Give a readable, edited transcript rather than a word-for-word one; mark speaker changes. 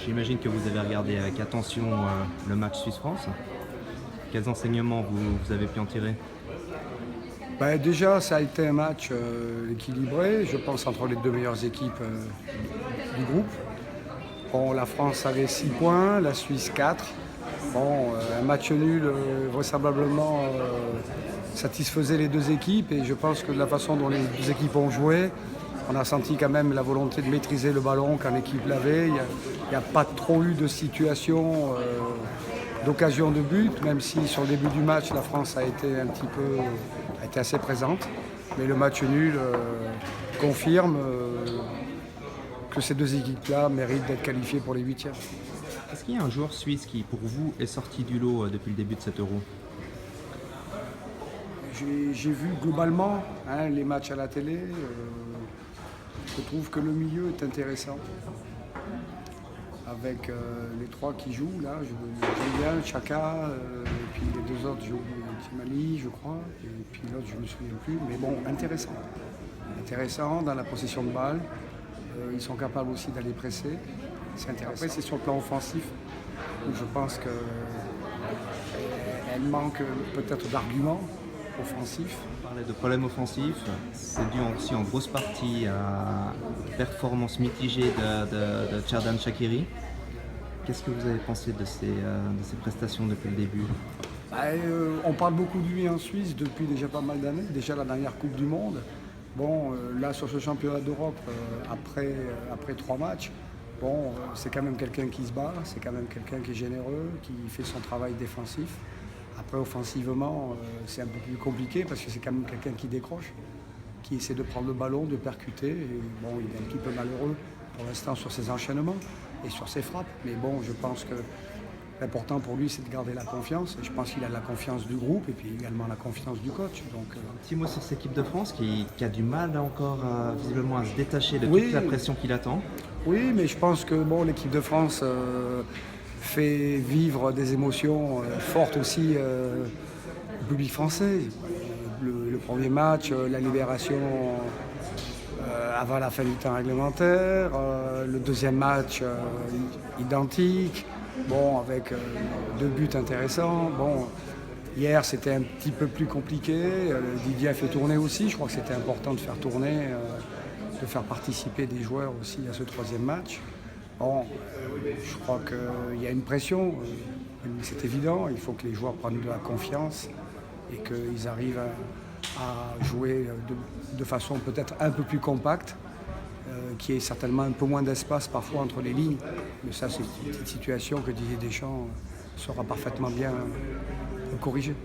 Speaker 1: J'imagine que vous avez regardé avec attention le match Suisse-France. Quels enseignements vous avez pu en tirer?
Speaker 2: Déjà, ça a été un match équilibré, je pense, entre les deux meilleures équipes du groupe. Bon, la France avait 6 points, la Suisse 4. Bon, un match nul vraisemblablement satisfaisait les deux équipes et je pense que de la façon dont les deux équipes ont joué, on a senti quand même la volonté de maîtriser le ballon quand l'équipe l'avait. Il n'y a pas trop eu de situation d'occasion de but, même si sur le début du match, la France a été a été assez présente. Mais le match nul confirme que ces deux équipes-là méritent d'être qualifiées pour les huitièmes.
Speaker 1: Est-ce qu'il y a un joueur suisse qui, pour vous, est sorti du lot depuis le début de cet Euro?
Speaker 2: J'ai vu globalement les matchs à la télé. Je trouve que le milieu est intéressant. Avec les trois qui jouent, là, j'aime bien Chaka, et puis les deux autres jouent Timali, je crois, et puis l'autre, je ne me souviens plus. Mais bon, intéressant. Intéressant dans la possession de balle. Ils sont capables aussi d'aller presser. C'est intéressant. Après, c'est sur le plan offensif, où je pense qu'elle manque peut-être d'arguments offensifs.
Speaker 1: On parlait de problèmes offensifs, c'est dû aussi en grosse partie à la performance mitigée de Xherdan Shaqiri. Qu'est-ce que vous avez pensé de ses prestations depuis le début?
Speaker 2: On parle beaucoup de lui en Suisse depuis déjà pas mal d'années, déjà la dernière Coupe du Monde. Bon, là sur ce championnat d'Europe, après 3 matchs, bon, c'est quand même quelqu'un qui se bat, c'est quand même quelqu'un qui est généreux, qui fait son travail défensif. Après, offensivement, c'est un peu plus compliqué parce que c'est quand même quelqu'un qui décroche, qui essaie de prendre le ballon, de percuter. Et bon, il est un petit peu malheureux pour l'instant sur ses enchaînements et sur ses frappes. Mais bon, je pense que l'important pour lui, c'est de garder la confiance. Et je pense qu'il a la confiance du groupe et puis également la confiance du coach. Donc,
Speaker 1: Un petit mot sur cette équipe de France qui a du mal encore visiblement à se détacher de
Speaker 2: Oui.
Speaker 1: toute la pression qu'il attend.
Speaker 2: oui, mais je pense que bon, l'équipe de France fait vivre des émotions fortes aussi au public français. Le premier match, la libération avant la fin du temps réglementaire, le deuxième match identique, bon, avec 2 buts intéressants. Bon, hier c'était un petit peu plus compliqué, Didier a fait tourner aussi, je crois que c'était important de faire tourner, de faire participer des joueurs aussi à ce troisième match. Bon, je crois qu'il y a une pression, c'est évident, il faut que les joueurs prennent de la confiance et qu'ils arrivent à jouer de façon peut-être un peu plus compacte, qu'il y ait certainement un peu moins d'espace parfois entre les lignes. Mais ça, c'est une petite situation que Didier Deschamps saura parfaitement bien corriger.